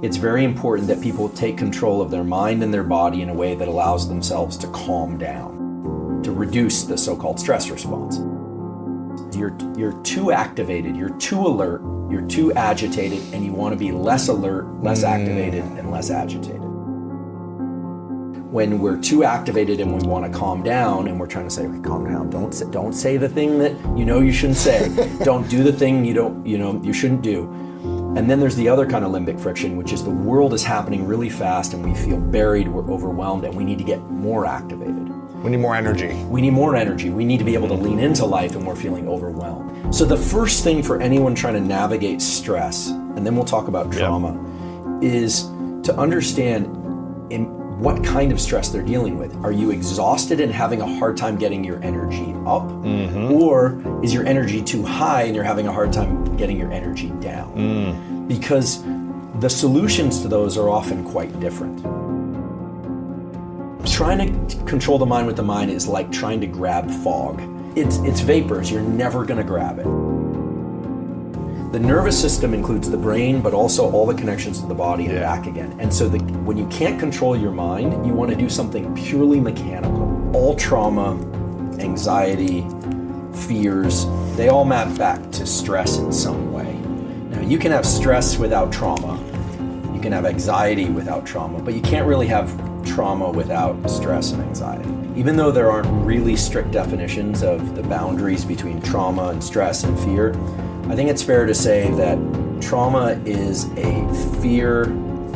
It's very important that people take control of their mind and their body in a way that allows themselves to calm down, to reduce the so-called stress response. You're too activated, you're too alert, you're too agitated, and you want to be less alert, less activated, and less agitated. When we're too activated and we want to calm down, and we're trying to say, okay, calm down, don't say the thing that you shouldn't say, don't do the thing you shouldn't do. And then there's the other kind of limbic friction, which is the world is happening really fast and we feel buried, we're overwhelmed, and we need to get more activated. We need more energy. We need more energy. We need to be able to lean into life, and we're feeling overwhelmed. So the first thing for anyone trying to navigate stress, and then we'll talk about trauma, is to understand in what kind of stress they're dealing with. Are you exhausted and having a hard time getting your energy up? Or is your energy too high and you're having a hard time getting your energy down? Because the solutions to those are often quite different. Trying to control the mind with the mind is like trying to grab fog. It's vapors, you're never gonna grab it. The nervous system includes the brain, but also all the connections to the body and back again. And so when you can't control your mind, you want to do something purely mechanical. All trauma, anxiety, fears, they all map back to stress in some way. Now, you can have stress without trauma. You can have anxiety without trauma, but you can't really have trauma without stress and anxiety. Even though there aren't really strict definitions of the boundaries between trauma and stress and fear, I think it's fair to say that trauma is a fear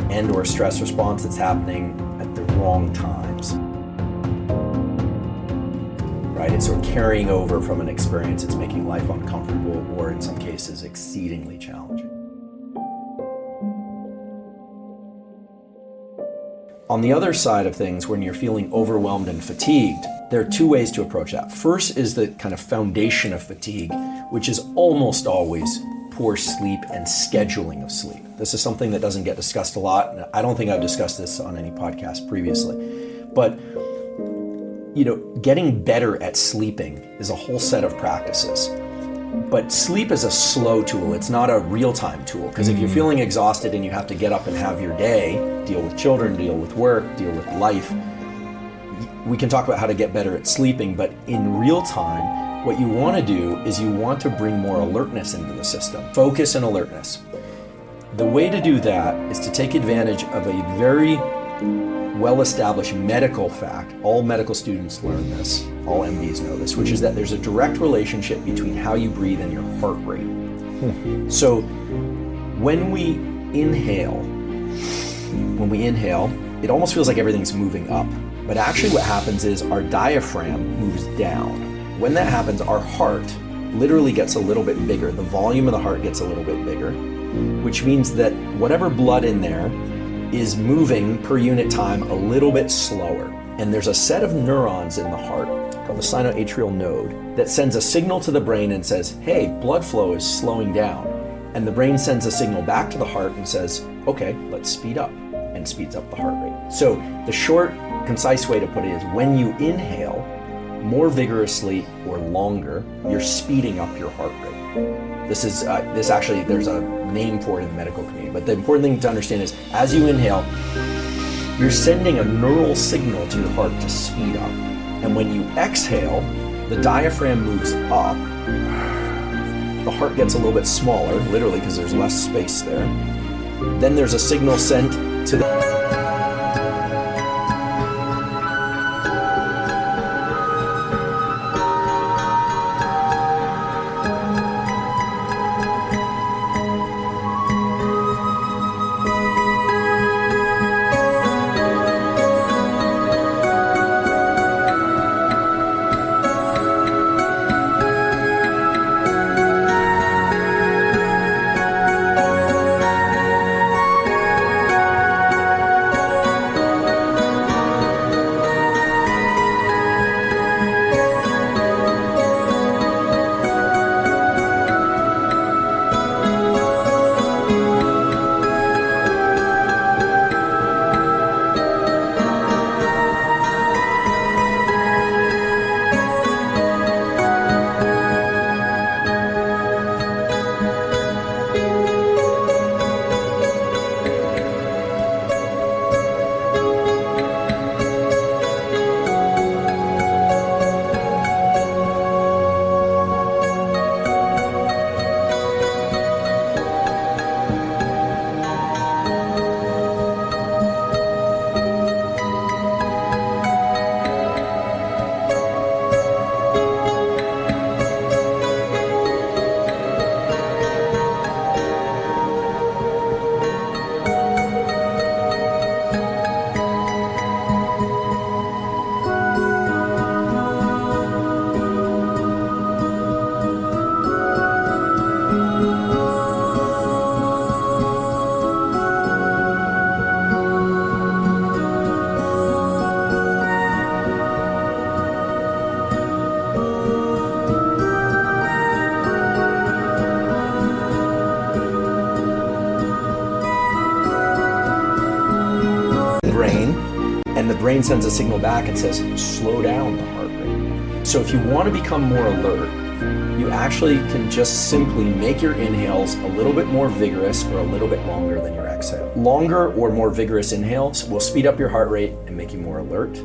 and or stress response that's happening at the wrong times. Right? It's sort of carrying over from an experience that's making life uncomfortable or in some cases exceedingly challenging. On the other side of things, when you're feeling overwhelmed and fatigued, there are two ways to approach that. First is the kind of foundation of fatigue, which is almost always poor sleep and scheduling of sleep. This is something that doesn't get discussed a lot, and I don't think I've discussed this on any podcast previously. But getting better at sleeping is a whole set of practices. But sleep is a slow tool. It's not a real-time tool, because if you're feeling exhausted and you have to get up and have your day, deal with children, deal with work, deal with life, we can talk about how to get better at sleeping, but in real time, what you want to do is you want to bring more alertness into the system. Focus and alertness. The way to do that is to take advantage of a very well-established medical fact. All medical students learn this, all MDs know this, which is that there's a direct relationship between how you breathe and your heart rate. So when we inhale, it almost feels like everything's moving up. But actually what happens is our diaphragm moves down. When that happens, our heart literally gets a little bit bigger. The volume of the heart gets a little bit bigger, which means that whatever blood in there is moving per unit time a little bit slower. And there's a set of neurons in the heart called the sinoatrial node that sends a signal to the brain and says, hey, blood flow is slowing down. And the brain sends a signal back to the heart and says, okay, let's speed up, and speeds up the heart rate. So the short, concise way to put it is when you inhale more vigorously or longer, you're speeding up your heart rate. This actually, there's a name for it in the medical community, but the important thing to understand is as you inhale, you're sending a neural signal to your heart to speed up. And when you exhale, the diaphragm moves up, the heart gets a little bit smaller, literally because there's less space there. Then there's a signal sent to the brain, and the brain sends a signal back and says, slow down the heart rate. So if you want to become more alert, you actually can just simply make your inhales a little bit more vigorous or a little bit longer than your exhale. Longer or more vigorous inhales will speed up your heart rate and make you more alert.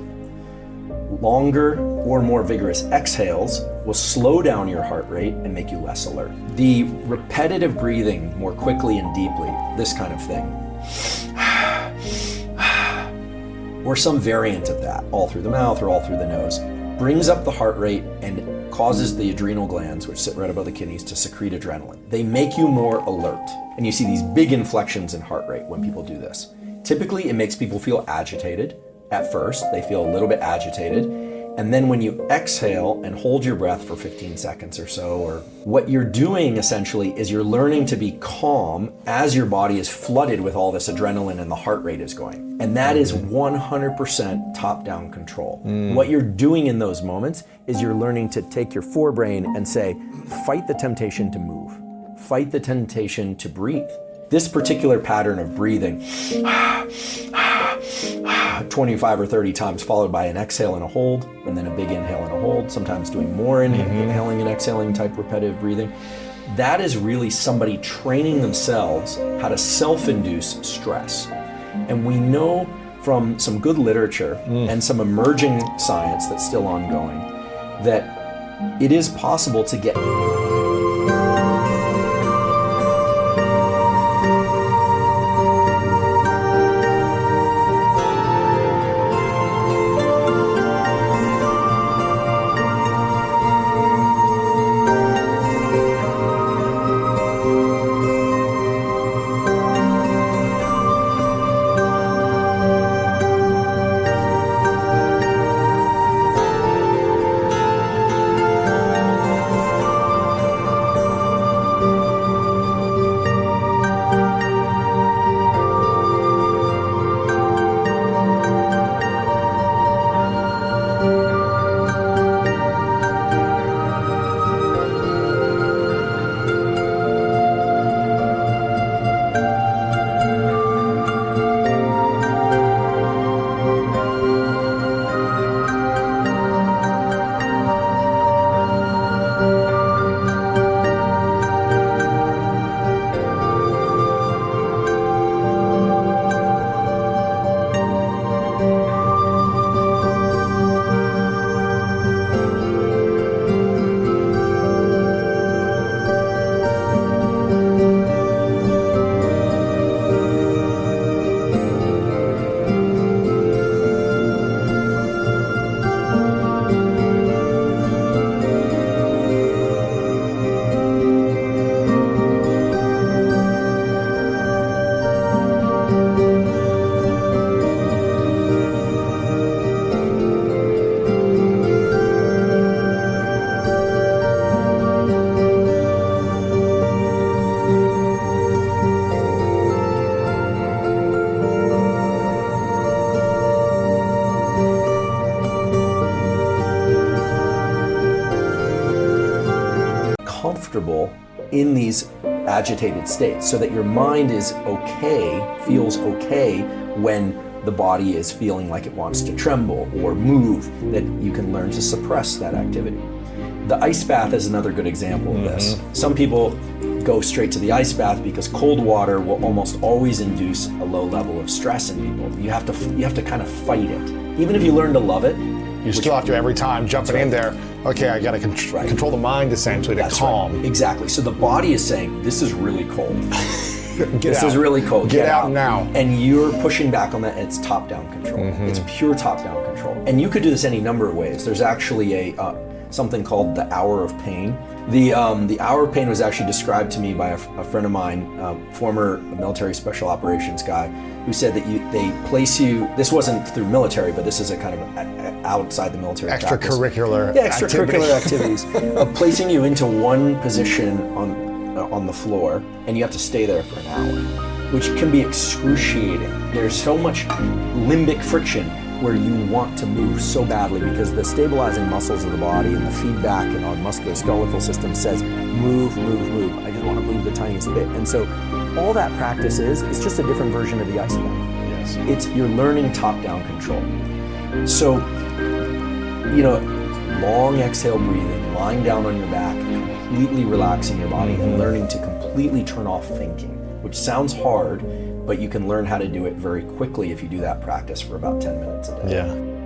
Longer or more vigorous exhales will slow down your heart rate and make you less alert. The repetitive breathing more quickly and deeply, this kind of thing, or some variant of that, all through the mouth or all through the nose, brings up the heart rate and causes the adrenal glands, which sit right above the kidneys, to secrete adrenaline. They make you more alert. And you see these big inflections in heart rate when people do this. Typically, it makes people feel agitated. At first, they feel a little bit agitated. And then when you exhale and hold your breath for 15 seconds or so, or what you're doing essentially is you're learning to be calm as your body is flooded with all this adrenaline and the heart rate is going. And that is 100% top-down control. What you're doing in those moments is you're learning to take your forebrain and say, fight the temptation to move. Fight the temptation to breathe. This particular pattern of breathing, 25 or 30 times, followed by an exhale and a hold, and then a big inhale and a hold, sometimes doing more inhaling and exhaling type repetitive breathing. That is really somebody training themselves how to self-induce stress. And we know from some good literature and some emerging science that's still ongoing that it is possible to get comfortable in these agitated states so that your mind is okay, feels okay when the body is feeling like it wants to tremble or move, that you can learn to suppress that activity. The ice bath is another good example of this. Some people go straight to the ice bath because cold water will almost always induce a low level of stress in people. You have to kind of fight it. Even if you learn to love it, you still have to every time jumping in there. Okay, I got to control the mind essentially to calm. Right. Exactly. So the body is saying, "This is really cold. This is really cold. Get out now." And you're pushing back on that. And it's top-down control. It's pure top-down control. And you could do this any number of ways. There's actually something called the hour of pain. The hour of pain was actually described to me by a friend of mine, former military special operations guy, who said that they place you. This wasn't through military, but this is a kind of outside the military extracurricular extracurricular activities of placing you into one position on the floor, and you have to stay there for an hour, which can be excruciating. There's so much limbic friction where you want to move so badly because the stabilizing muscles of the body and the feedback in our musculoskeletal system says, move, move, move. I just want to move the tiniest bit. And so all that practice is, it's just a different version of the ice bath. Yes. You're learning top-down control. So, long exhale breathing, lying down on your back, completely relaxing your body and learning to completely turn off thinking, which sounds hard, but you can learn how to do it very quickly if you do that practice for about 10 minutes a day. Yeah.